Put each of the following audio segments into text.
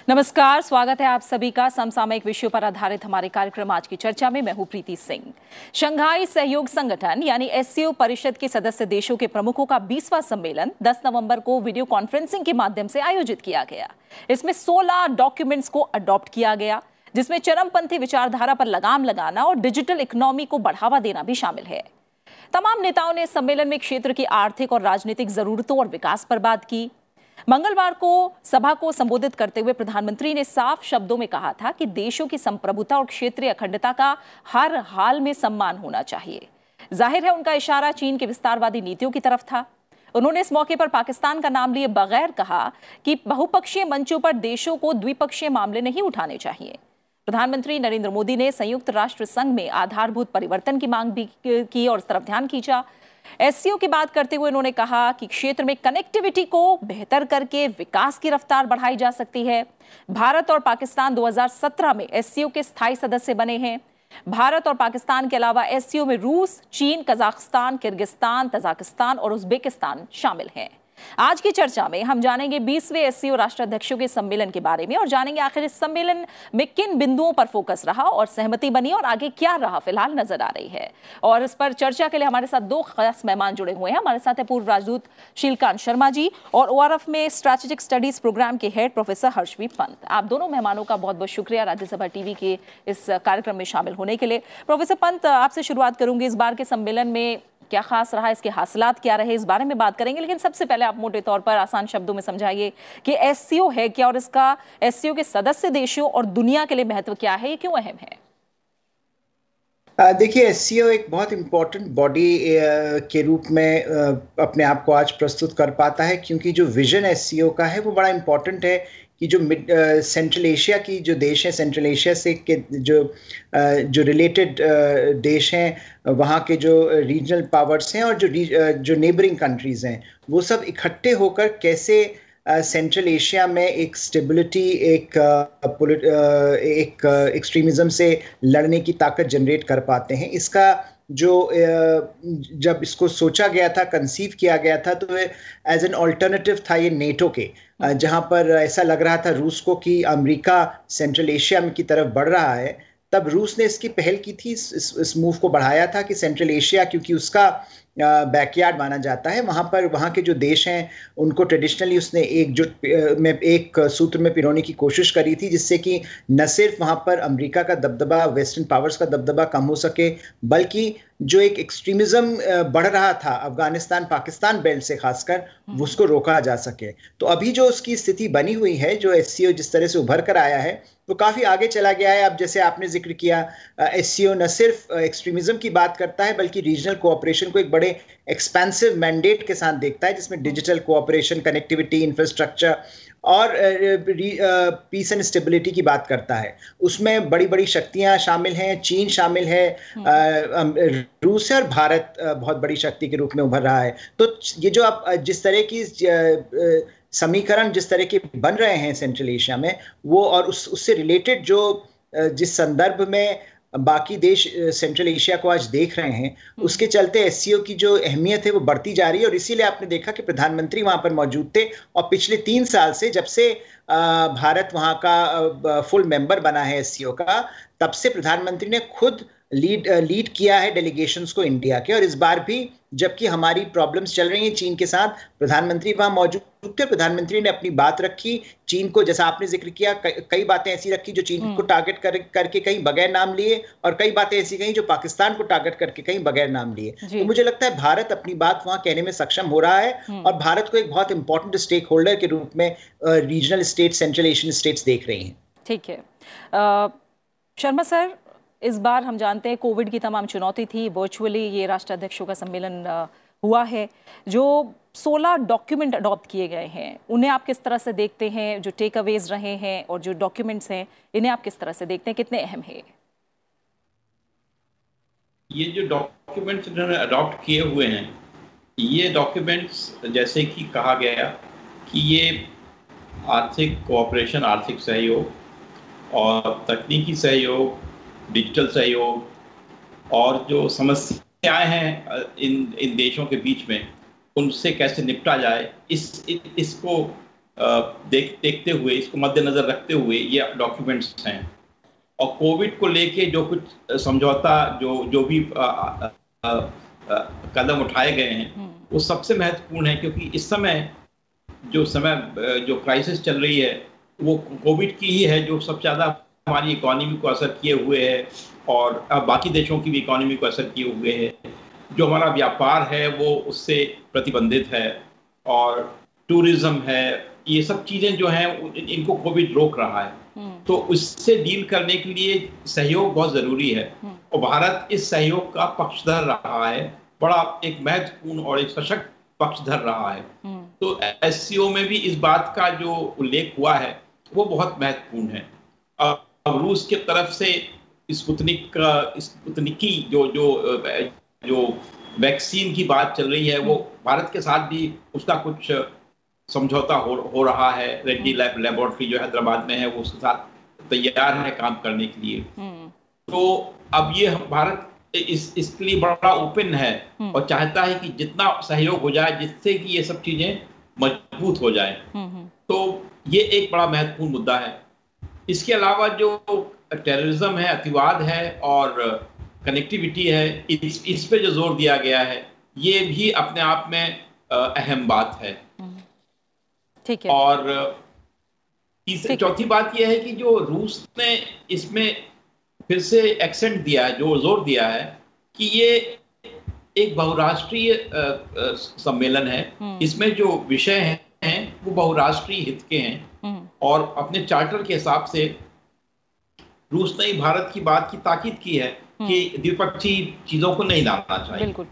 नमस्कार, स्वागत है आप सभी का समसामयिक विषयों पर आधारित हमारे कार्यक्रम आज की चर्चा में। मैं हूं प्रीति सिंह। शंघाई सहयोग संगठन यानी एससीओ परिषद के सदस्य देशों के प्रमुखों का 20वां सम्मेलन 10 नवंबर को वीडियो कॉन्फ्रेंसिंग के माध्यम से आयोजित किया गया। इसमें 16 डॉक्यूमेंट्स को अडॉप्ट किया गया, जिसमें चरमपंथी विचारधारा पर लगाम लगाना और डिजिटल इकोनॉमी को बढ़ावा देना भी शामिल है। तमाम नेताओं ने सम्मेलन में क्षेत्र की आर्थिक और राजनीतिक जरूरतों और विकास पर बात की। मंगलवार को सभा को संबोधित करते हुए प्रधानमंत्री ने साफ शब्दों में कहा था कि देशों की संप्रभुता और क्षेत्रीय अखंडता का हर हाल में सम्मान होना चाहिए। जाहिर है उनका इशारा चीन के विस्तारवादी नीतियों की तरफ था। उन्होंने इस मौके पर पाकिस्तान का नाम लिए बगैर कहा कि बहुपक्षीय मंचों पर देशों को द्विपक्षीय मामले नहीं उठाने चाहिए। प्रधानमंत्री नरेंद्र मोदी ने संयुक्त राष्ट्र संघ में आधारभूत परिवर्तन की मांग भी की और इस तरफ ध्यान खींचा। एससीओ की बात करते हुए उन्होंने कहा कि क्षेत्र में कनेक्टिविटी को बेहतर करके विकास की रफ्तार बढ़ाई जा सकती है। भारत और पाकिस्तान 2017 में एससीओ के स्थायी सदस्य बने हैं। भारत और पाकिस्तान के अलावा एससीओ में रूस, चीन, कजाकिस्तान, किर्गिस्तान, तजाकिस्तान और उज्बेकिस्तान शामिल हैं। आज की चर्चा में हम जानेंगे 20वें एससीओ राष्ट्राध्यक्षों के सम्मेलन के बारे में और जानेंगे आखिर इस सम्मेलन में किन बिंदुओं पर फोकस रहा और सहमति बनी और आगे क्या रहा फिलहाल नजर आ रही है। और इस पर चर्चा के लिए हमारे साथ दो खास मेहमान जुड़े हुए हैं। हमारे साथ है पूर्व राजदूत शीलकांत शर्मा जी और ओआरएफ में स्ट्रेटेजिक स्टडीज प्रोग्राम के हेड प्रोफेसर हर्षवीर पंत। आप दोनों मेहमानों का बहुत बहुत शुक्रिया राज्यसभा टीवी के इस कार्यक्रम में शामिल होने के लिए। प्रोफेसर पंत, आपसे शुरुआत करूंगी। इस बार के सम्मेलन में क्या खास रहा, इसके हासिलात क्या रहे, इस बारे में बात करेंगे, लेकिन सबसे पहले आप मोटे तौर पर आसान शब्दों में समझाइए कि एससीओ है क्या और इसका एससीओ के सदस्य देशों और दुनिया के लिए महत्व क्या है, ये क्यों अहम है? देखिए, एससीओ एक बहुत इम्पोर्टेंट बॉडी के रूप में अपने आप को आज प्रस्तुत कर पाता है, क्योंकि जो विजन एससीओ का है वो बड़ा इम्पोर्टेंट है कि जो सेंट्रल एशिया की जो देश हैं, सेंट्रल एशिया से के जो रिलेटेड देश हैं, वहाँ के जो रीजनल पावर्स हैं और जो नेबरिंग कंट्रीज़ हैं, वो सब इकट्ठे होकर कैसे सेंट्रल एशिया में एक स्टेबिलिटी, एक एक्सट्रीमिज्म से लड़ने की ताकत जनरेट कर पाते हैं। इसका जो जब इसको सोचा गया था, कंसीव किया गया था, तो एज एन ऑल्टरनेटिव था ये नेटो के, जहां पर ऐसा लग रहा था रूस को कि अमेरिका सेंट्रल एशिया की तरफ बढ़ रहा है। तब रूस ने इसकी पहल की थी, इस मूव को बढ़ाया था कि सेंट्रल एशिया, क्योंकि उसका बैकयार्ड माना जाता है, वहाँ के जो देश हैं उनको ट्रेडिशनली उसने एक सूत्र में पिरोने की कोशिश करी थी, जिससे कि न सिर्फ वहाँ पर अमेरिका का दबदबा, वेस्टर्न पावर्स का दबदबा कम हो सके, बल्कि जो एक एक्सट्रीमिज्म बढ़ रहा था अफगानिस्तान पाकिस्तान बेल्ट से खासकर, उसको रोका जा सके। तो अभी जो उसकी स्थिति बनी हुई है, जो एससीओ जिस तरह से उभर कर आया है, वो काफ़ी आगे चला गया है। अब जैसे आपने जिक्र किया, एससीओ न सिर्फ एक्सट्रीमिज्म की बात करता है, बल्कि रीजनल कोऑपरेशन को एक बड़े एक्सपेंसिव मैंडेट के साथ देखता है, जिसमें डिजिटल कोऑपरेशन, कनेक्टिविटी, इंफ्रास्ट्रक्चर और पीस एंड स्टेबिलिटी की बात करता है। उसमें बड़ी बड़ी शक्तियां शामिल हैं, चीन शामिल है, रूस और भारत बहुत बड़ी शक्ति के रूप में उभर रहा है। तो ये जो आप जिस तरह की समीकरण जिस तरह के बन रहे हैं सेंट्रल एशिया में, वो और उससे रिलेटेड जो जिस संदर्भ में बाकी देश सेंट्रल एशिया को आज देख रहे हैं, उसके चलते एससीओ की जो अहमियत है वो बढ़ती जा रही है। और इसीलिए आपने देखा कि प्रधानमंत्री वहां पर मौजूद थे और पिछले 3 साल से, जब से भारत वहां का फुल मेंबर बना है एससीओ का, तब से प्रधानमंत्री ने खुद लीड किया है डेलीगेशंस को इंडिया के। और इस बार भी जबकि हमारी प्रॉब्लम्स चल रही हैं चीन के साथ, प्रधानमंत्री वहां मौजूद थे। प्रधानमंत्री ने अपनी बात रखी चीन को, जैसा आपने जिक्र किया, कई बातें ऐसी रखी जो चीन को टारगेट करके कहीं बगैर नाम लिए, और कई बातें ऐसी कहीं जो पाकिस्तान को टारगेट करके कहीं बगैर नाम लिए। तो मुझे लगता है भारत अपनी बात वहां कहने में सक्षम हो रहा है और भारत को एक बहुत इंपॉर्टेंट स्टेक होल्डर के रूप में regional state, central Asian states देख रही हैं। ठीक है शर्मा सर, इस बार हम जानते हैं कोविड की तमाम चुनौती थी, वर्चुअली ये राष्ट्राध्यक्षों का सम्मेलन हुआ है। जो 16 डॉक्यूमेंट अडॉप्ट किए गए हैं, उन्हें आप किस तरह से देखते हैं? जो टेक अवेज रहे हैं और जो डॉक्यूमेंट्स हैं, इन्हें आप किस तरह से देखते हैं, कितने अहम है? ये जो डॉक्यूमेंट्स इन्होंने अडॉप्ट किए हुए हैं, ये डॉक्यूमेंट्स जैसे कि कहा गया कि ये आर्थिक कोऑपरेशन, आर्थिक सहयोग और तकनीकी सहयोग, डिजिटल सहयोग और जो समस्याएं हैं इन देशों के बीच में, उनसे कैसे निपटा जाए, इसको देखते हुए, इसको मद्देनजर रखते हुए ये डॉक्यूमेंट्स हैं। और कोविड को लेके जो कुछ समझौता जो भी कदम उठाए गए हैं वो सबसे महत्वपूर्ण है, क्योंकि इस समय जो क्राइसिस चल रही है वो कोविड की ही है, जो सबसे ज़्यादा हमारी इकोनॉमी को असर किए हुए है और बाकी देशों की भी इकोनॉमी को असर किए हुए है। जो हमारा व्यापार है वो उससे प्रतिबंधित है और टूरिज्म है, ये सब चीज़ें जो हैं इनको कोविड रोक रहा है। तो उससे डील करने के लिए सहयोग बहुत ज़रूरी है और भारत इस सहयोग का पक्षधर रहा है, बड़ा एक महत्वपूर्ण और एक सशक्त पक्षधर रहा है। तो एससीओ में भी इस बात का जो उल्लेख हुआ है वो बहुत महत्वपूर्ण है। अब रूस की तरफ से स्पुतनिकी जो वैक्सीन की बात चल रही है वो भारत के साथ भी उसका कुछ समझौता हो रहा है। रेड्डी लेबोरेटरी जो हैदराबाद में है वो उसके साथ तैयार है काम करने के लिए। तो अब ये भारत इसके लिए बड़ा ओपन है और चाहता है कि जितना सहयोग हो जाए जिससे कि ये सब चीजें मजबूत हो जाए। तो ये एक बड़ा महत्वपूर्ण मुद्दा है। इसके अलावा जो टेररिज्म है, अतिवाद है और कनेक्टिविटी है, इस पे जो जोर दिया गया है ये भी अपने आप में अहम बात है। ठीक है। और चौथी बात यह है कि जो रूस ने इसमें फिर से एक्सेंट दिया है, जो जोर दिया है कि ये एक बहुराष्ट्रीय सम्मेलन है, इसमें जो विषय हैं वो बहुराष्ट्रीय हित के हैं और अपने चार्टर के हिसाब से रूस ने भारत की बात की ताकीद की है कि द्विपक्षीय चीजों को नहीं लाना चाहिए। बिल्कुल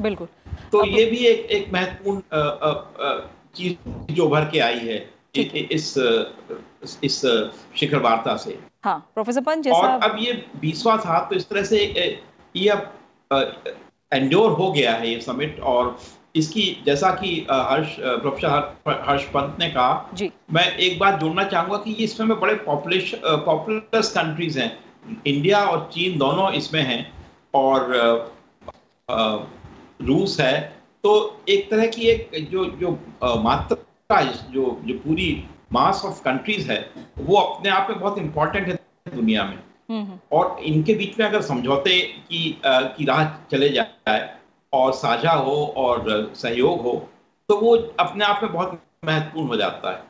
बिल्कुल। तो ये भी एक महत्वपूर्ण चीज जो उभर के आई है इस शिखर वार्ता से। हाँ प्रोफेसर पंत, जैसा और अब ये 20वां था तो इस तरह से ये एंड्योर हो गया है ये समिट। और इसकी जैसा कि प्रोफेसर हर्ष पंत ने कहा जी, मैं एक बात जोड़ना चाहूंगा कि ये इसमें बड़े पॉपुलस कंट्रीज हैं, इंडिया और चीन दोनों इसमें हैं और रूस है। तो एक तरह की एक जो मात्रा जो पूरी मास ऑफ कंट्रीज है वो अपने आप में बहुत इंपॉर्टेंट है दुनिया में। और इनके बीच में अगर समझौते की राह चले जाए और साझा हो और सहयोग हो तो वो अपने आप में बहुत महत्वपूर्ण हो जाता है।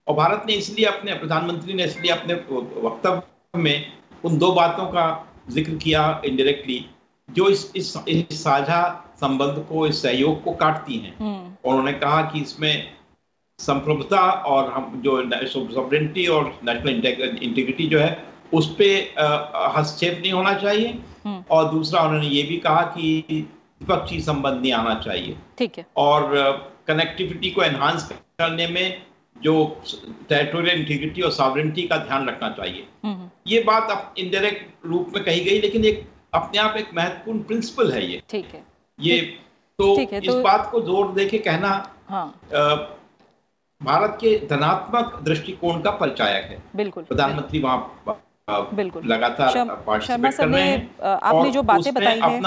और भारत ने इसलिए प्रधानमंत्री ने इसलिए अपने वक्तव्य में उन दो बातों का जिक्र किया इनडायरेक्टली जो इस साझा संबंध को, इस सहयोग को काटती हैं। और उन्होंने कहा कि इसमें संप्रभुता और हम जो सॉवरेनिटी और नेशनल इंटीग्रिटी जो है उस पे हस्तक्षेप नहीं होना चाहिए। और दूसरा उन्होंने ये भी कहा कि द्विपक्षीय संबंध नहीं आना चाहिए। ठीक है। और कनेक्टिविटी को एनहांस करने में जो टेरिटोरियल इंटीग्रिटी और सॉवरेनिटी का ध्यान रखना चाहिए। ये बात अब इनडायरेक्ट रूप में कही गई, लेकिन एक अपने आप एक महत्वपूर्ण प्रिंसिपल है ये। ठीक है। ये तो इस बात को जोर दे के कहना भारत के धनात्मक दृष्टिकोण का परिचायक है। बिल्कुल। प्रधानमंत्री वहाँ बिल्कुल लगातार शर्मा सर ने आपने जो बातें बताई हैं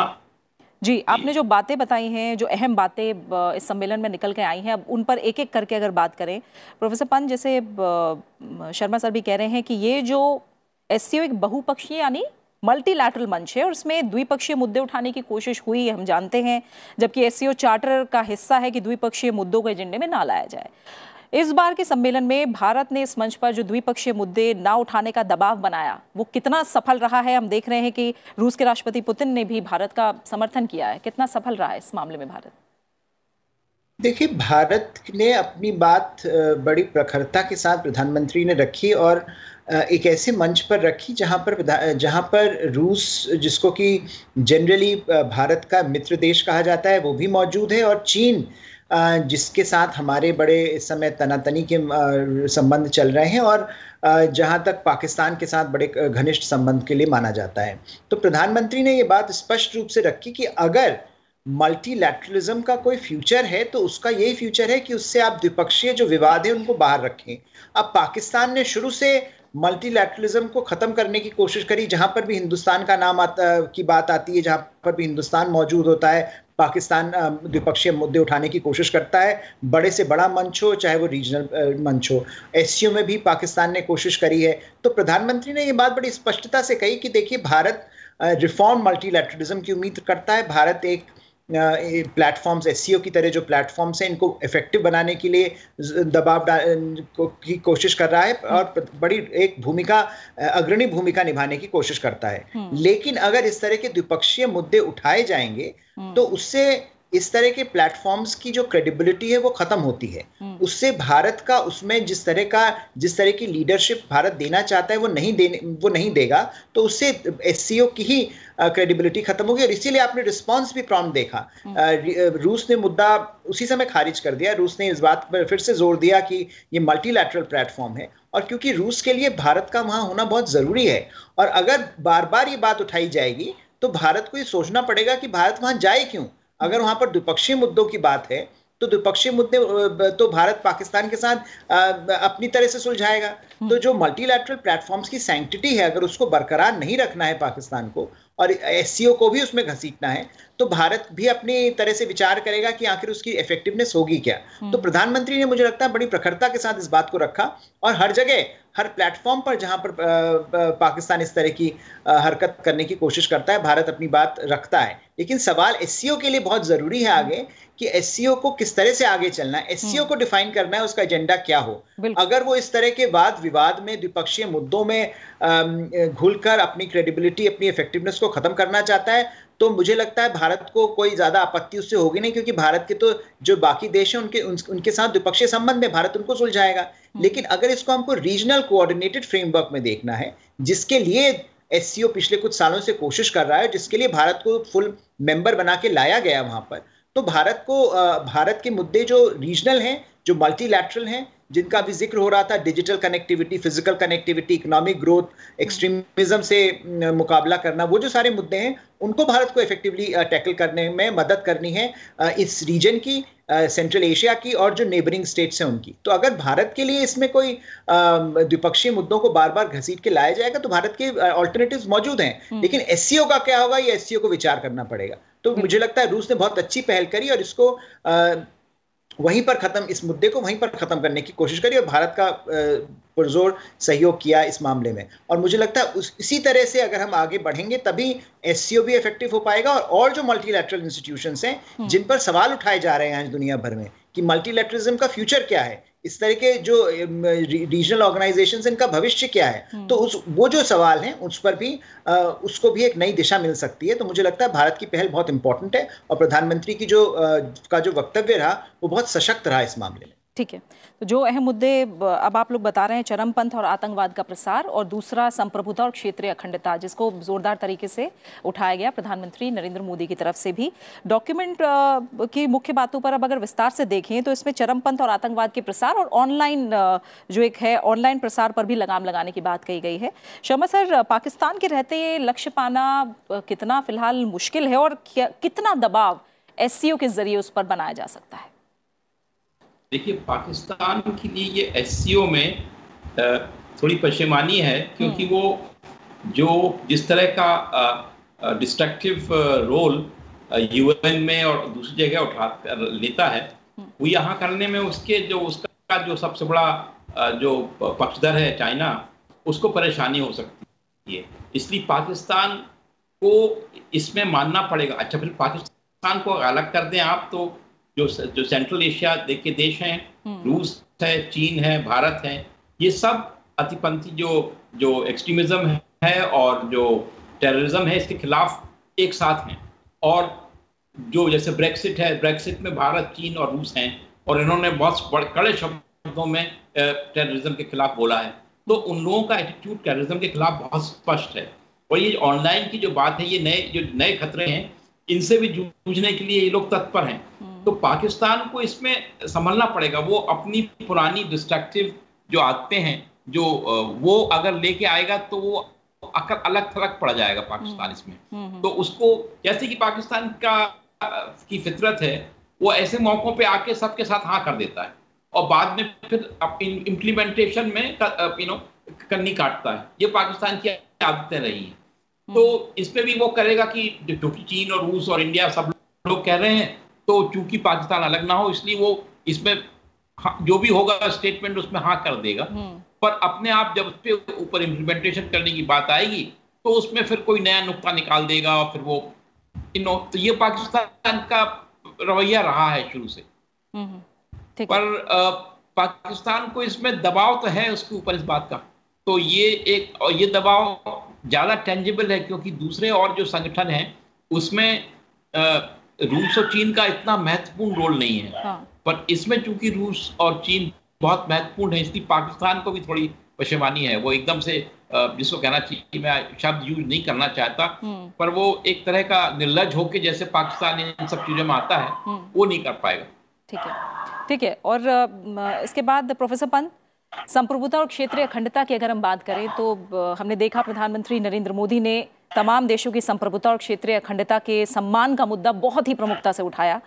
जी, आपने जो बातें बताई हैं, जो अहम बातें इस सम्मेलन में निकल के आई हैं, अब उन पर एक एक करके अगर बात करें प्रोफेसर पंत, जैसे शर्मा सर भी कह रहे हैं कि ये जो एससीओ एक बहुपक्षीय यानी मल्टीलैटरल मंच है और इसमें द्विपक्षीय मुद्दे उठाने की कोशिश हुई, हम जानते हैं, जबकि एससीओ चार्टर का हिस्सा है कि द्विपक्षीय मुद्दों को एजेंडे में ना लाया जाए। इस बार के सम्मेलन में भारत ने इस मंच पर जो द्विपक्षीय मुद्दे ना उठाने का दबाव बनाया वो कितना सफल रहा है? हम देख रहे हैं कि रूस के राष्ट्रपति पुतिन ने भी भारत का समर्थन किया है। कितना सफल रहा है इस मामले में भारत? देखिए, भारत ने अपनी बात बड़ी प्रखरता के साथ प्रधानमंत्री ने रखी और एक ऐसे मंच पर रखी जहां पर रूस, जिसको कि जनरली भारत का मित्र देश कहा जाता है, वो भी मौजूद है और चीन जिसके साथ हमारे बड़े इस समय तनातनी के संबंध चल रहे हैं और जहां तक पाकिस्तान के साथ बड़े घनिष्ठ संबंध के लिए माना जाता है। तो प्रधानमंत्री ने ये बात स्पष्ट रूप से रखी कि अगर मल्टीलैटरलिज्म का कोई फ्यूचर है तो उसका यही फ्यूचर है कि उससे आप द्विपक्षीय जो विवाद है उनको बाहर रखें। अब पाकिस्तान ने शुरू से मल्टीलैटरलिज्म को खत्म करने की कोशिश करी, जहां पर भी हिंदुस्तान का नाम की बात आती है, जहां पर भी हिंदुस्तान मौजूद होता है, पाकिस्तान द्विपक्षीय मुद्दे उठाने की कोशिश करता है, बड़े से बड़ा मंच हो चाहे वो रीजनल मंच हो। एससीओ में भी पाकिस्तान ने कोशिश करी है। तो प्रधानमंत्री ने ये बात बड़ी स्पष्टता से कही कि देखिए, भारत रिफॉर्म मल्टीलैटरलिज्म की उम्मीद करता है। भारत एक प्लेटफॉर्म्स एससीओ की तरह जो प्लेटफॉर्म्स हैं इनको इफेक्टिव बनाने के लिए दबाव की कोशिश कर रहा है और बड़ी एक अग्रणी भूमिका निभाने की कोशिश करता है। लेकिन अगर इस तरह के द्विपक्षीय मुद्दे उठाए जाएंगे तो उससे इस तरह के प्लेटफॉर्म्स की जो क्रेडिबिलिटी है वो खत्म होती है। उससे भारत का उसमें जिस तरह की लीडरशिप भारत देना चाहता है वो नहीं देगा, तो उससे एससीओ की ही क्रेडिबिलिटी खत्म होगी। और इसीलिए आपने रिस्पांस भी प्रॉम्प्ट देखा। रूस ने मुद्दा उसी समय खारिज कर दिया। रूस ने इस बात पर फिर से जोर दिया कि ये मल्टीलैटरल प्लेटफॉर्म है, और क्योंकि रूस के लिए भारत का वहां होना बहुत जरूरी है, और अगर बार बार ये बात उठाई जाएगी तो भारत को ये सोचना पड़ेगा कि भारत वहां जाए क्यों। अगर वहां पर द्विपक्षीय मुद्दों की बात है तो द्विपक्षीय मुद्दे तो भारत पाकिस्तान के साथ अपनी तरह से सुलझाएगा। तो जो मल्टीलैटरल प्लेटफॉर्म्स की सैंक्टिटी है, अगर उसको बरकरार नहीं रखना है पाकिस्तान को, और एससीओ को भी उसमें घसीटना है, तो भारत भी अपनी तरह से विचार करेगा कि आखिर उसकी इफेक्टिवनेस होगी क्या। तो प्रधानमंत्री ने, मुझे लगता है, बड़ी प्रखरता के साथ इस बात को रखा, और हर जगह, हर प्लेटफॉर्म पर जहां पर पाकिस्तान इस तरह की हरकत करने की कोशिश करता है, भारत अपनी बात रखता है। लेकिन सवाल एससीओ के लिए बहुत जरूरी है आगे कि एससीओ को किस तरह से आगे चलना है, एससीओ को डिफाइन करना है, उसका एजेंडा क्या हो। अगर वो इस तरह के वाद विवाद में, द्विपक्षीय मुद्दों में घुलकर अपनी क्रेडिबिलिटी, अपनी इफेक्टिवनेस को खत्म करना चाहता है, तो मुझे लगता है भारत को कोई ज्यादा आपत्ति उससे होगी नहीं, क्योंकि भारत के तो जो बाकी देश हैं उनके साथ द्विपक्षीय संबंध में भारत उनको सुलझाएगा। लेकिन अगर इसको हमको रीजनल कोऑर्डिनेटेड फ्रेमवर्क में देखना है, जिसके लिए एससीओ पिछले कुछ सालों से कोशिश कर रहा है, जिसके लिए भारत को फुल मेंबर बना के लाया गया वहां पर, तो भारत के मुद्दे जो रीजनल हैं, जो मल्टीलैटरल हैं, जिनका भी जिक्र हो रहा था, digital connectivity, physical connectivity, economic growth, extremism से मुकाबला करना, वो जो सारे मुद्दे हैं उनको भारत को इफेक्टिवली टैकल करने में मदद करनी है, इस रीजन की, सेंट्रल एशिया की, और जो नेबरिंग स्टेट्स हैं उनकी। तो अगर भारत के लिए इसमें कोई द्विपक्षीय मुद्दों को बार बार घसीट के लाया जाएगा तो भारत के ऑल्टरनेटिव्स मौजूद हैं। लेकिन एससीओ का क्या होगा, ये एससीओ को विचार करना पड़ेगा। तो मुझे लगता है रूस ने बहुत अच्छी पहल करी और इसको वहीं पर इस मुद्दे को वहीं पर खत्म करने की कोशिश करी, और भारत का पुरजोर सहयोग किया इस मामले में। और मुझे लगता है इसी तरह से अगर हम आगे बढ़ेंगे तभी एससीओ भी इफेक्टिव हो पाएगा, और जो मल्टीलैटरल इंस्टीट्यूशंस हैं जिन पर सवाल उठाए जा रहे हैं आज दुनिया भर में कि मल्टीलैटरलिज्म का फ्यूचर क्या है, इस तरह के जो रीजनल ऑर्गेनाइजेशंस, इनका भविष्य क्या है, तो वो जो सवाल हैं उस पर भी उसको भी एक नई दिशा मिल सकती है। तो मुझे लगता है भारत की पहल बहुत इंपॉर्टेंट है, और प्रधानमंत्री की जो वक्तव्य रहा वो बहुत सशक्त रहा इस मामले में। ठीक है, तो जो अहम मुद्दे अब आप लोग बता रहे हैं, चरमपंथ और आतंकवाद का प्रसार, और दूसरा संप्रभुता और क्षेत्रीय अखंडता, जिसको जोरदार तरीके से उठाया गया प्रधानमंत्री नरेंद्र मोदी की तरफ से भी। डॉक्यूमेंट की मुख्य बातों पर अब अगर विस्तार से देखें तो इसमें चरमपंथ और आतंकवाद के प्रसार और ऑनलाइन जो एक है ऑनलाइन प्रसार पर भी लगाम लगाने की बात कही गई है। शर्मा सर, पाकिस्तान के रहते ये लक्ष्य पाना कितना फिलहाल मुश्किल है, और कितना दबाव एससीओ के जरिए उस पर बनाया जा सकता है? देखिए, पाकिस्तान के लिए ये एससीओ में थोड़ी पशेमानी है, क्योंकि वो जो जिस तरह का डिस्ट्रक्टिव रोल यूएन में और दूसरी जगह उठा लेता है, वो यहाँ करने में उसका जो सबसे बड़ा जो पक्षधर है चाइना, उसको परेशानी हो सकती है। इसलिए पाकिस्तान को इसमें मानना पड़ेगा। अच्छा, फिर पाकिस्तान को अलग कर दें आप, तो जो सेंट्रल एशिया के देश हैं, रूस है, चीन है, भारत है, ये सब अतिपंथी जो एक्सट्रीमिज्म है और जो टेररिज्म है, इसके खिलाफ एक साथ हैं। और जो जैसे ब्रेक्सिट है, ब्रेक्सिट में भारत, चीन और रूस हैं, और इन्होंने बहुत कड़े शब्दों में टेररिज्म के खिलाफ बोला है। तो उन लोगों का एटीट्यूड टेररिज्म के खिलाफ बहुत स्पष्ट है। और ये ऑनलाइन की जो बात है, ये नए खतरे हैं, इनसे भी जूझने के लिए ये लोग तत्पर हैं। तो पाकिस्तान को इसमें संभलना पड़ेगा। वो अपनी पुरानी डिस्ट्रक्टिव जो आदतें हैं, जो वो अगर लेके आएगा तो वो अलग थलग पड़ जाएगा पाकिस्तान इसमें। तो उसको, जैसे कि पाकिस्तान की फितरत है, वो ऐसे मौकों पे आके सबके साथ हाँ कर देता है, और बाद में फिर इम्प्लीमेंटेशन में कन्नी काटता है। ये पाकिस्तान की आदतें रही हैं। तो इस पे भी वो करेगा कि क्योंकि चीन और रूस और इंडिया सब लोग कह रहे हैं, तो चूंकि पाकिस्तान अलग ना हो इसलिए वो इसमें जो भी होगा स्टेटमेंट उसमें हाँ कर देगा, पर अपने आप जब उसके ऊपर इम्प्लीमेंटेशन करने की बात आएगी तो उसमें फिर कोई नया नुक्ता निकाल देगा और फिर वो तो ये पाकिस्तान का रवैया रहा है शुरू से। पर पाकिस्तान को इसमें दबाव तो है उसके ऊपर इस बात का, तो ये दबाव ज्यादा टेंजिबल है क्योंकि दूसरे और जो संगठन हैं उसमें रूस और चीन का इतना महत्वपूर्ण रोल नहीं है। हाँ। पर इसमें चूंकि रूस और चीन बहुत महत्वपूर्ण है इसलिए पाकिस्तान को भी थोड़ी पशेमानी है। वो एकदम से जिसको कहना चाहिए, मैं शब्द यूज नहीं करना चाहता, पर वो एक तरह का निर्लज होके जैसे पाकिस्तान इन सब चीजों में आता है वो नहीं कर पाएगा। ठीक है। और इसके बाद प्रोफेसर पंत, संप्रभुता और क्षेत्रीय अखंडता की अगर हम बात करें तो हमने देखा प्रधानमंत्री नरेंद्र मोदी ने तमाम देशों की संप्रभुता और क्षेत्रीय अखंडता के सम्मान का मुद्दा बहुत ही प्रमुखता से उठाया।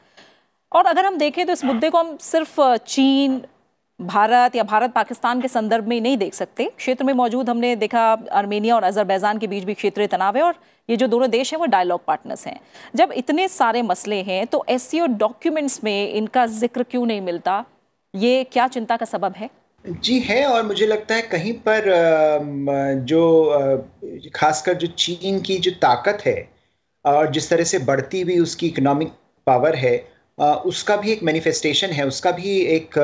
और अगर हम देखें तो इस मुद्दे को हम सिर्फ चीन, भारत या भारत पाकिस्तान के संदर्भ में नहीं देख सकते। क्षेत्र में मौजूद हमने देखा आर्मेनिया और अजरबैजान के बीच भी क्षेत्रीय तनाव है और ये जो दोनों देश हैं वो डायलॉग पार्टनर्स हैं। जब इतने सारे मसले हैं तो एससीओ डॉक्यूमेंट्स में इनका जिक्र क्यों नहीं मिलता? ये क्या चिंता का सबब है? जी है, और मुझे लगता है कहीं पर जो खासकर जो चीन की जो ताकत है और जिस तरह से बढ़ती हुई उसकी इकोनॉमिक पावर है, उसका भी एक मैनिफेस्टेशन है, उसका भी एक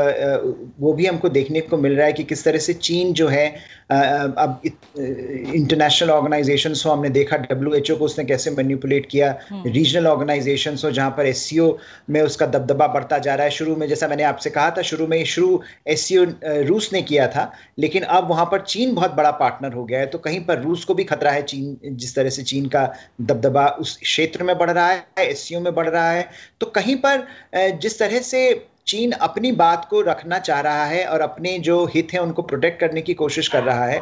वो भी हमको देखने को मिल रहा है कि किस तरह से चीन जो है अब इंटरनेशनल ऑर्गेनाइजेशंस हो, हमने देखा WHO को उसने कैसे मैनिपुलेट किया, रीजनल ऑर्गेनाइजेशंस हो जहाँ पर SCO में उसका दबदबा बढ़ता जा रहा है। शुरू में जैसा मैंने आपसे कहा था, शुरू SCO रूस ने किया था, लेकिन अब वहाँ पर चीन बहुत बड़ा पार्टनर हो गया है, तो कहीं पर रूस को भी खतरा है। चीन जिस तरह से चीन का दबदबा उस क्षेत्र में बढ़ रहा है, SCO में बढ़ रहा है, तो कहीं पर जिस तरह से चीन अपनी बात को रखना चाह रहा है और अपने जो हित हैं उनको प्रोटेक्ट करने की कोशिश कर रहा है,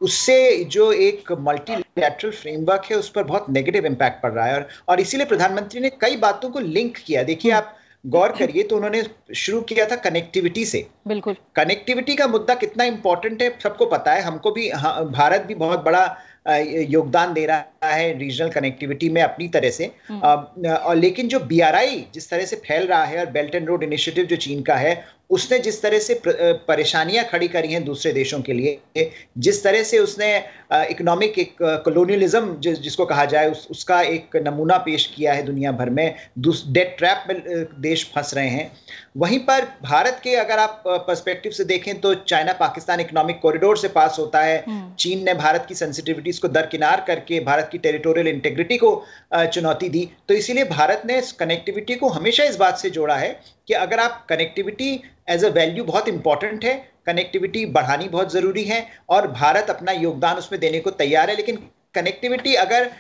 उससे जो एक मल्टीलैटरल फ्रेमवर्क है उस पर बहुत नेगेटिव इंपैक्ट पड़ रहा है। और इसीलिए प्रधानमंत्री ने कई बातों को लिंक किया। देखिए, आप गौर करिए तो उन्होंने शुरू किया था कनेक्टिविटी से। बिल्कुल, कनेक्टिविटी का मुद्दा कितना इंपॉर्टेंट है सबको पता है, हमको भी, भारत भी बहुत बड़ा योगदान दे रहा है रीजनल कनेक्टिविटी में अपनी तरह से। और लेकिन जो BRI जिस तरह से फैल रहा है और बेल्ट एंड रोड इनिशिएटिव जो चीन का है, उसने जिस तरह से परेशानियां खड़ी करी हैं दूसरे देशों के लिए, जिस तरह से उसने इकोनॉमिक एक कोलोनियलिज्म जिसको कहा जाए उसका एक नमूना पेश किया है दुनिया भर में, डेट ट्रैप में देश फंस रहे हैं। वहीं पर भारत के अगर आप पर्सपेक्टिव से देखें तो चाइना पाकिस्तान इकोनॉमिक कॉरिडोर से पास होता है। चीन ने भारत की सेंसिटिविटीज को दरकिनार करके भारत की टेरिटोरियल इंटेग्रिटी को चुनौती दी। तो इसीलिए भारत ने कनेक्टिविटी को हमेशा इस बात से जोड़ा है कि अगर आप कनेक्टिविटी एज अ वैल्यू बहुत इंपॉर्टेंट है, कनेक्टिविटी बढ़ानी बहुत जरूरी है और भारत अपना योगदान उसमें देने को तैयार है। लेकिन कनेक्टिविटी अगर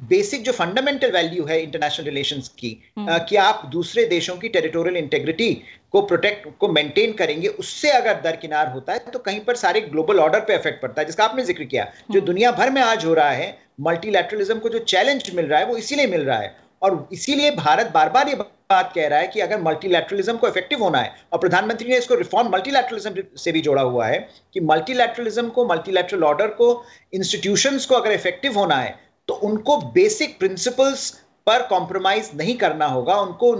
बेसिक जो फंडामेंटल वैल्यू है इंटरनेशनल रिलेशंस की, कि आप दूसरे देशों की टेरिटोरियल इंटेग्रिटी को प्रोटेक्ट को मेंटेन करेंगे, उससे अगर दरकिनार होता है तो कहीं पर सारे ग्लोबल ऑर्डर पे इफेक्ट पड़ता है, जिसका आपने जिक्र किया। जो दुनिया भर में आज हो रहा है, मल्टीलैटरलिज्म को जो चैलेंज मिल रहा है वो इसीलिए मिल रहा है। और इसीलिए भारत बार बार ये बात कह रहा है कि अगर मल्टीलैटरलिज्म को इफेक्टिव होना है, और प्रधानमंत्री ने इसको रिफॉर्म मल्टीलैटरलिज्म से भी जोड़ा हुआ है कि मल्टीलैटरलिज्म को, मल्टीलैटरल ऑर्डर को, इंस्टीट्यूशंस को अगर इफेक्टिव होना है तो उनको बेसिक प्रिंसिपल्स पर कॉम्प्रोमाइज नहीं करना होगा, उनको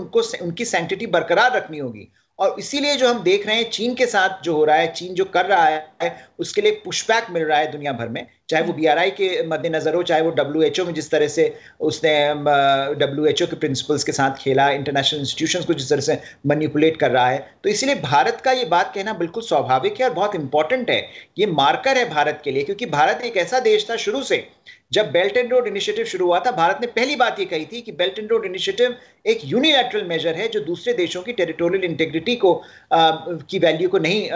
उनकी सैंक्टिटी बरकरार रखनी होगी। और इसीलिए जो हम देख रहे हैं चीन के साथ जो हो रहा है, चीन जो कर रहा है उसके लिए पुशबैक मिल रहा है दुनिया भर में, चाहे वो BRI के मद्देनजर हो, चाहे वो WHO में जिस तरह से उसने WHO के प्रिंसिपल्स के साथ खेला, इंटरनेशनल इंस्टीट्यूशंस को जिस तरह से मैनिपुलेट कर रहा है। तो इसीलिए भारत का ये बात कहना बिल्कुल स्वाभाविक है और बहुत इंपॉर्टेंट है। ये मार्कर है भारत के लिए, क्योंकि भारत एक ऐसा देश था शुरू से, जब बेल्ट एंड रोड इनिशिएटिव शुरू हुआ था, भारत ने पहली बात ये कही थी कि बेल्ट एंड रोड इनिशिएटिव एक यूनिलैटरल मेजर है जो दूसरे देशों की टेरिटोरियल इंटेग्रिटी को की वैल्यू को नहीं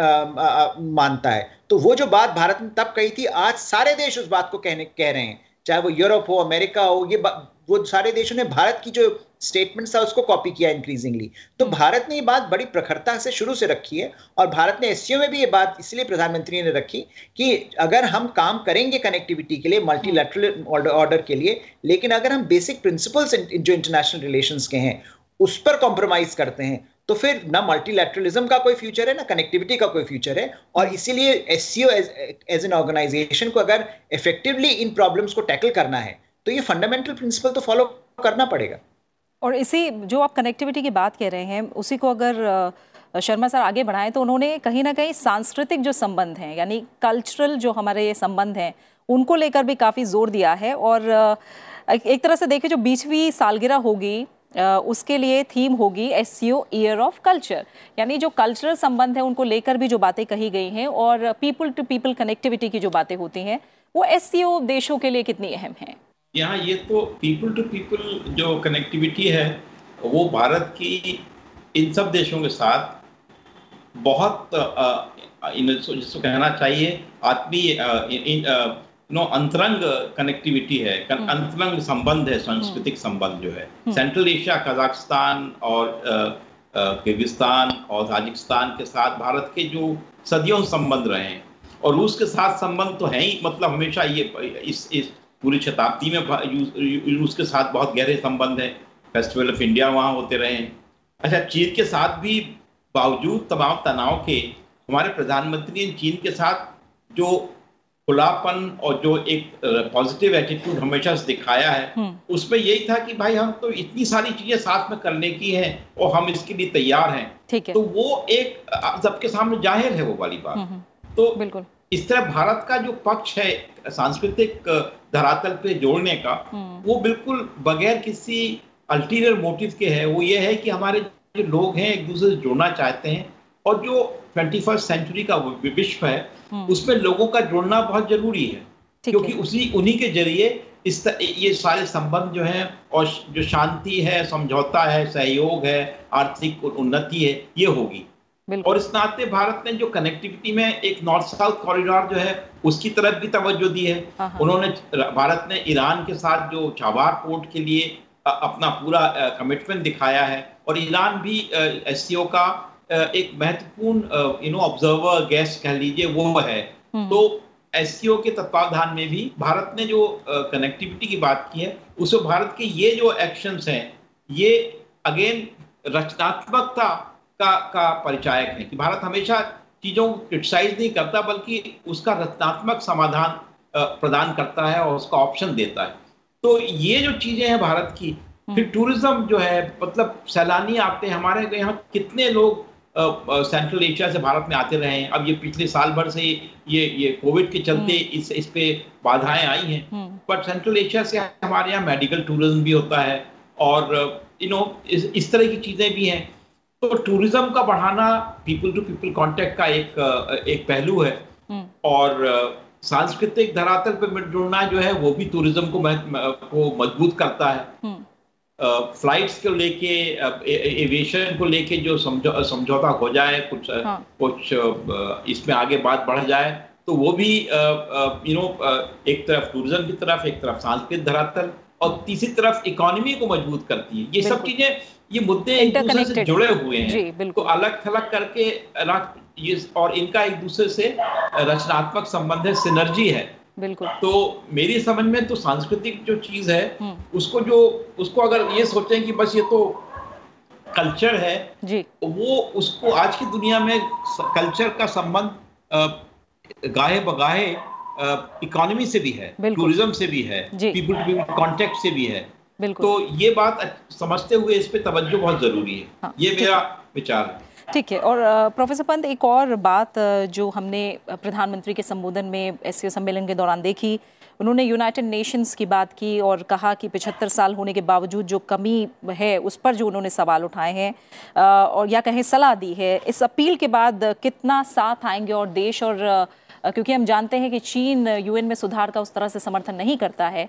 मानता है। तो वो जो बात भारत ने तब कही थी, आज सारे देश उस बात को कह रहे हैं, चाहे वो यूरोप हो, अमेरिका हो, वो सारे देशों ने भारत की जो स्टेटमेंट था उसको कॉपी किया इंक्रीजिंगली। तो भारत ने ये बात बड़ी प्रखरता से शुरू से रखी है, और भारत ने SCO में भी ये बात इसलिए प्रधानमंत्री ने रखी कि अगर हम काम करेंगे कनेक्टिविटी के लिए, मल्टीलैटरल ऑर्डर के लिए, लेकिन अगर हम बेसिक प्रिंसिपल्स जो इंटरनेशनल रिलेशंस के हैं उस पर कॉम्प्रोमाइज करते हैं तो फिर ना मल्टीलैटरलिज्म का कोई फ्यूचर है, ना कनेक्टिविटी का कोई फ्यूचर है। और इसीलिए SCO एज एन ऑर्गेनाइजेशन को अगर इफेक्टिवली इन प्रॉब्लम्स को टैकल करना है तो ये फंडामेंटल प्रिंसिपल तो फॉलो करना पड़ेगा। और इसी जो आप कनेक्टिविटी की बात कह रहे हैं, उसी को अगर शर्मा सर आगे बढ़ाएं तो उन्होंने कहीं ना कहीं सांस्कृतिक जो संबंध हैं, यानी कल्चरल जो हमारे ये संबंध हैं, उनको लेकर भी काफ़ी जोर दिया है। और एक तरह से देखें, जो 20वीं सालगिरह होगी उसके लिए थीम होगी SCO ईयर ऑफ कल्चर, यानी जो कल्चरल संबंध है उनको लेकर भी जो बातें कही गई हैं और पीपल टू पीपल कनेक्टिविटी की जो बातें होती हैं वो SCO देशों के लिए कितनी अहम है? यहाँ ये तो पीपल टू पीपल जो कनेक्टिविटी है वो भारत की इन सब देशों के साथ बहुत जिसको कहना चाहिए आत्मीय अंतरंग कनेक्टिविटी है, अंतरंग संबंध है, सांस्कृतिक संबंध जो है। सेंट्रल एशिया, कजाकिस्तान और किर्गिस्तान और ताजिकिस्तान के साथ भारत के जो सदियों संबंध रहे हैं, और रूस के साथ संबंध तो है ही, मतलब हमेशा ये इस पूरी शताब्दी में रूस के साथ बहुत गहरे संबंध है। फेस्टिवल ऑफ इंडिया वहाँ होते रहे हैं। अच्छा, चीन के साथ भी बावजूद तमाम तनाव के हमारे प्रधानमंत्री ने चीन के साथ जो खुलापन और जो एक पॉजिटिव एटीट्यूड हमेशा से दिखाया है, उसमें यही था कि भाई हम तो इतनी सारी चीजें साथ में करने की हैं और हम इसके लिए तैयार हैं। ठीक है। तो वो एक सबके सामने जाहिर है वो वाली बात। तो बिल्कुल इस तरह भारत का जो पक्ष है सांस्कृतिक धरातल पे जोड़ने का, वो बिल्कुल बगैर किसी अल्टीरियर मोटिव के है। वो ये है कि हमारे जो लोग हैं एक दूसरे से जुड़ना चाहते हैं, और जो 21st सेंचुरी का विश्व है उसमें लोगों का जुड़ना बहुत जरूरी है, क्योंकि उन्हीं के जरिए ये सारे संबंध जो हैं और जो शांति है, समझौता है, सहयोग है, आर्थिक उन्नति है, ये होगी। और इस नाते भारत ने जो कनेक्टिविटी में एक नॉर्थ साउथ कॉरिडोर जो है उसकी तरफ भी तवज्जो दी है। भारत ने ईरान के साथ जो चाबार पोर्ट के लिए अपना पूरा कमिटमेंट दिखाया है, और ईरान भी SCO का एक महत्वपूर्ण ऑब्जर्वर, गेस्ट कह लीजिए, वो है। तो SCO के तत्वावधान में भी भारत ने जो कनेक्टिविटी की बात की है, उसमें भारत के ये जो एक्शंस हैं ये अगेन रचनात्मकता का परिचायक है कि भारत हमेशा चीजों को क्रिटिसाइज नहीं करता, बल्कि उसका रचनात्मक समाधान प्रदान करता है और उसका ऑप्शन देता है। तो ये जो चीजें हैं भारत की। फिर टूरिज्म जो है, मतलब सैलानी आते हैं हमारे यहाँ, कितने लोग सेंट्रल एशिया से भारत में आते रहे हैं। अब ये पिछले साल भर से ये कोविड के चलते इस पे बाधाएं आई हैं, पर सेंट्रल एशिया से हमारे यहाँ मेडिकल टूरिज्म भी होता है, और इस तरह की चीजें भी हैं। तो टूरिज्म का बढ़ाना पीपल टू पीपल कांटेक्ट का एक पहलू है, और सांस्कृतिक धरातल पर जुड़ना जो है वो भी टूरिज्म को मजबूत करता है। फ्लाइट्स को लेके, एविएशन को लेके जो समझौता हो जाए, कुछ इसमें आगे बात बढ़ जाए, तो वो भी एक तरफ टूरिज्म की तरफ, एक तरफ सांस्कृतिक धरातल, और तीसरी तरफ इकोनॉमी को मजबूत करती है। ये सब चीजें, ये मुद्दे एक दूसरे से जुड़े हुए हैं, तो अलग थलग करके और इनका एक दूसरे से रचनात्मक संबंध है, सिनर्जी है। बिल्कुल। तो मेरी समझ में तो सांस्कृतिक जो चीज है उसको अगर ये सोचें कि बस ये तो कल्चर है जी, वो उसको आज की दुनिया में कल्चर का संबंध गाहे बगाहे इकोनॉमी से भी है, टूरिज्म से भी है, पीपल टू पीपल कांटेक्ट से भी है। तो ये बात समझते हुए इस पे तवज्जो बहुत जरूरी है। हाँ, ये मेरा विचार है। ठीक है। और प्रोफेसर पंत, एक और बात जो हमने प्रधानमंत्री के संबोधन में SCO सम्मेलन के दौरान देखी, उन्होंने यूनाइटेड नेशंस की बात की और कहा कि 75 साल होने के बावजूद जो कमी है उस पर जो उन्होंने सवाल उठाए हैं और या कहें सलाह दी है। इस अपील के बाद कितना साथ आएंगे और देश, और क्योंकि हम जानते हैं कि चीन UN में सुधार का उस तरह से समर्थन नहीं करता है,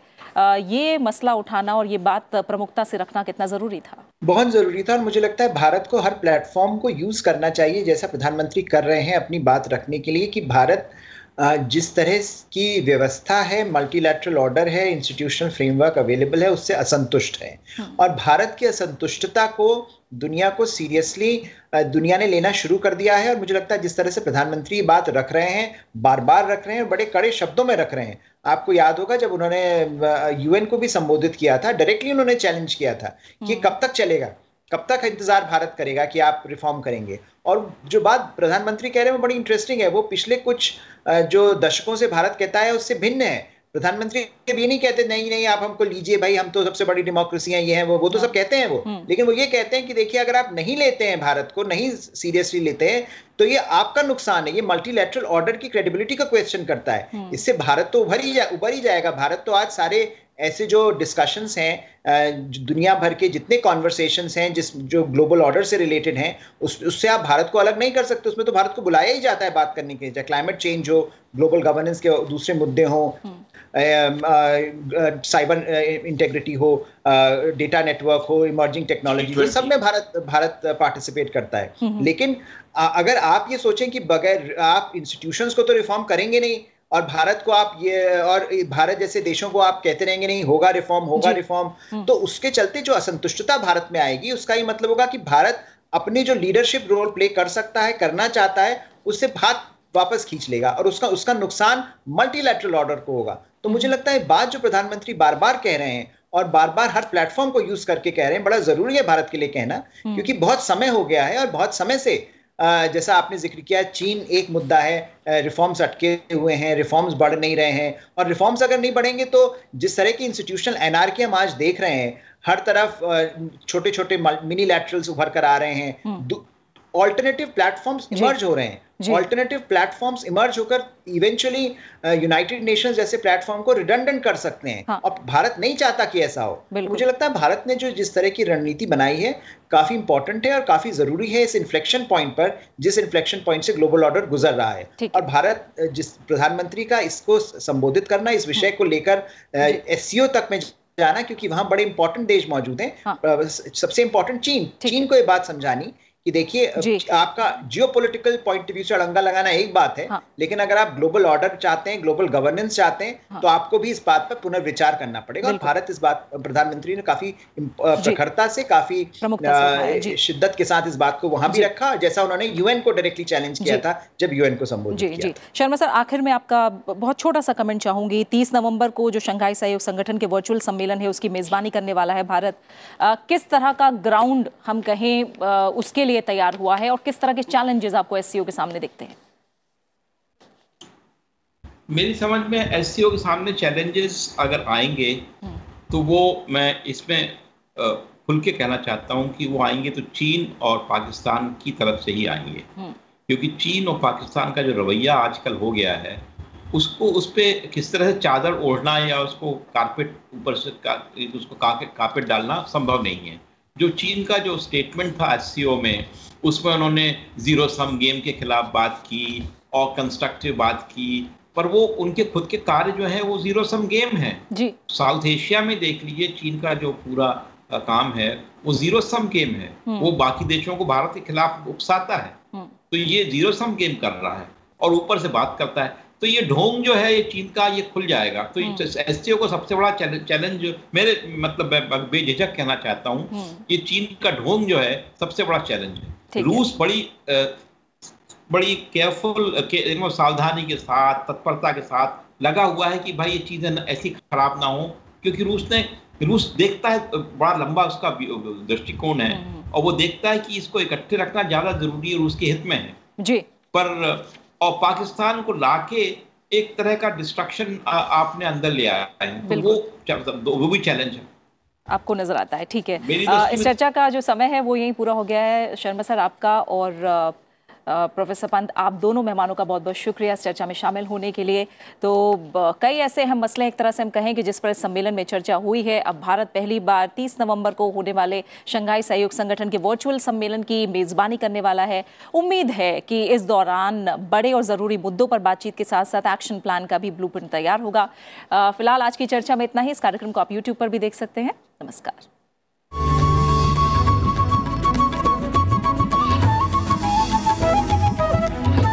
ये मसला उठाना और ये बात प्रमुखता से रखना कितना ज़रूरी था? बहुत ज़रूरी था, और मुझे लगता है भारत को हर प्लेटफॉर्म को यूज़ करना चाहिए, जैसा प्रधानमंत्री कर रहे हैं अपनी बात रखने के लिए, कि भारत जिस तरह की व्यवस्था है, मल्टीलैटरल ऑर्डर है, इंस्टीट्यूशनल फ्रेमवर्क अवेलेबल है, उससे असंतुष्ट है। और भारत की असंतुष्टता को दुनिया को सीरियसली दुनिया ने लेना शुरू कर दिया है। और मुझे लगता है जिस तरह से प्रधानमंत्री बात रख रहे हैं, बार बार रख रहे हैं, बड़े कड़े शब्दों में रख रहे हैं। आपको याद होगा जब उन्होंने UN को भी संबोधित किया था, डायरेक्टली उन्होंने चैलेंज किया था कि कब तक चलेगा, कब तक इंतजार भारत करेगा कि आप रिफॉर्म करेंगे। और जो बात प्रधानमंत्री कह रहे हैं वो बड़ी इंटरेस्टिंग है। वो पिछले कुछ जो दशकों से भारत कहता है उससे भिन्न है। प्रधानमंत्री ये नहीं कहते नहीं नहीं आप हमको लीजिए भाई, हम तो सबसे बड़ी डेमोक्रेसी है, ये है वो तो सब कहते हैं वो, लेकिन वो ये कहते हैं कि देखिए अगर आप नहीं लेते हैं भारत को, नहीं सीरियसली लेते हैं, तो ये आपका नुकसान है, ये मल्टीलैटरल ऑर्डर की क्रेडिबिलिटी का क्वेश्चन करता है। इससे भारत तो उभर ही जाएगा। भारत तो आज सारे ऐसे जो डिस्कशंस हैं, दुनिया भर के जितने कॉन्वर्सेशंस हैं जो ग्लोबल ऑर्डर से रिलेटेड हैं, उससे आप भारत को अलग नहीं कर सकते। उसमें तो भारत को बुलाया ही जाता है बात करने के लिए, चाहे क्लाइमेट चेंज हो, ग्लोबल गवर्नेंस के दूसरे मुद्दे हो, साइबर इंटेग्रिटी हो, डेटा नेटवर्क हो, इमर्जिंग टेक्नोलॉजी, सब में भारत पार्टिसिपेट करता है। लेकिन अगर आप ये सोचें कि बगैर आप इंस्टीट्यूशंस को तो रिफॉर्म करेंगे नहीं, और भारत को आप भारत जैसे देशों को आप कहते रहेंगे नहीं होगा रिफॉर्म, तो उसके चलते जो असंतुष्टता भारत में आएगी, उसका ये मतलब होगा कि भारत अपने जो लीडरशिप रोल प्ले कर सकता है, करना चाहता है, उससे हाथ वापस खींच लेगा, और उसका नुकसान मल्टीलैटरल ऑर्डर को होगा। तो मुझे लगता है बात जो प्रधानमंत्री बार बार कह रहे हैं और बार बार हर प्लेटफॉर्म को यूज करके कह रहे हैं, बड़ा जरूरी है भारत के लिए कहना, क्योंकि बहुत समय हो गया है, और बहुत समय से जैसा आपने जिक्र किया, चीन एक मुद्दा है, रिफॉर्म्स अटके हुए हैं, रिफॉर्म्स बढ़ नहीं रहे हैं, और रिफॉर्म्स अगर नहीं बढ़ेंगे तो जिस तरह की इंस्टीट्यूशनल एनार्की हम आज देख रहे हैं, हर तरफ छोटे छोटे मिनी लैटरल्स उभर कर आ रहे हैं, ऑल्टरनेटिव प्लेटफॉर्म्स इमर्ज हो रहे हैं, ऑल्टरनेटिव प्लेटफॉर्म्स इमर्ज होकर इवेंचुअली यूनाइटेड नेशंस जैसे प्लेटफॉर्म को रिडंडेंट कर सकते हैं। और भारत नहीं चाहता कि ऐसा हो। मुझे लगता है भारत ने जो जिस तरह की रणनीति बनाई है काफी इंपॉर्टेंट है और काफी जरूरी है इस इन्फ्लेक्शन पॉइंट पर, जिस इन्फ्लेक्शन पॉइंट से ग्लोबल ऑर्डर गुजर रहा है। और भारत जिस प्रधानमंत्री का इसको संबोधित करना, इस विषय को लेकर एससीओ तक में जाना, क्योंकि वहां बड़े इंपॉर्टेंट देश मौजूद हैं, सबसे इंपॉर्टेंट चीन को ये बात समझानी कि देखिए आपका जियोपॉलिटिकल पॉइंट ऑफ व्यू से अड़ंगा लगाना एक बात है, लेकिन अगर आप ग्लोबल ऑर्डर चाहते हैं, ग्लोबल गवर्नेंस चाहते हैं, तो आपको भी इस बात पर पुनर्विचार करना पड़ेगा। और भारत इस बात, प्रधानमंत्री ने काफी प्रखरता से, काफी शिद्दत के साथ इस बात को वहां भी रखा, जैसा उन्होंने यूएन को डायरेक्टली चैलेंज किया था जब यूएन को संबोधित किया। शर्मा सर, आखिर में आपका बहुत छोटा सा कमेंट चाहूंगी। 30 नवंबर को जो शंघाई सहयोग संगठन के वर्चुअल सम्मेलन है, उसकी मेजबानी करने वाला है भारत। किस तरह का ग्राउंड हम कहें उसके लिए तैयार हुआ है, और किस तरह के चैलेंजेस आपको एससीओ के सामने दिखते हैं? मेरी समझ में एससीओ के सामने चैलेंजेस अगर आएंगे तो वो, मैं इसमें खुल के कहना चाहता हूं कि वो आएंगे तो चीन और पाकिस्तान की तरफ से ही आएंगे, क्योंकि चीन और पाकिस्तान का जो रवैया आजकल हो गया है, उसको उस पर किस तरह से चादर ओढ़ना या उसको कारपेट ऊपर से उसको कारपेट डालना संभव नहीं है। जो चीन का जो स्टेटमेंट था एससीओ में, उसमें उन्होंने जीरो सम गेम के खिलाफ बात की और कंस्ट्रक्टिव बात की, पर वो उनके खुद के कार्य जो है वो जीरो सम गेम है जी। साउथ एशिया में देख लीजिए, चीन का जो पूरा काम है वो जीरो सम गेम है। वो बाकी देशों को भारत के खिलाफ उकसाता है, तो ये जीरो सम गेम कर रहा है और ऊपर से बात करता है। तो ये ढोंग जो है ये चीन का, ये खुल जाएगा। तो एससीओ को सबसे बड़ा चैलेंज, मेरे मतलब मैं बेझिझक कहना चाहता हूँ, ये चीन का ढोंग जो है सबसे बड़ा चैलेंज है। रूस बड़ी केयरफुल, सावधानी के साथ, तत्परता के साथ लगा हुआ है कि भाई ये चीजें ऐसी खराब ना हो, क्योंकि रूस देखता है, बड़ा लंबा उसका दृष्टिकोण है, और वो देखता है कि इसको इकट्ठे रखना ज्यादा जरूरी है, रूस के हित में है जी। पर और पाकिस्तान को लाके एक तरह का डिस्ट्रक्शन आपने अंदर ले आया है, तो वो भी चैलेंज है। आपको नजर आता है, ठीक है। इस चर्चा का जो समय है वो यहीं पूरा हो गया है। शर्मा सर, आपका और प्रोफेसर पंत, आप दोनों मेहमानों का बहुत बहुत शुक्रिया इस चर्चा में शामिल होने के लिए। तो कई ऐसे अहम मसले एक तरह से हम कहें कि जिस पर इस सम्मेलन में चर्चा हुई है। अब भारत पहली बार 30 नवंबर को होने वाले शंघाई सहयोग संगठन के वर्चुअल सम्मेलन की मेजबानी करने वाला है। उम्मीद है कि इस दौरान बड़े और ज़रूरी मुद्दों पर बातचीत के साथ साथ एक्शन प्लान का भी ब्लूप्रिंट तैयार होगा। फिलहाल आज की चर्चा में इतना ही। इस कार्यक्रम को आप यूट्यूब पर भी देख सकते हैं। नमस्कार।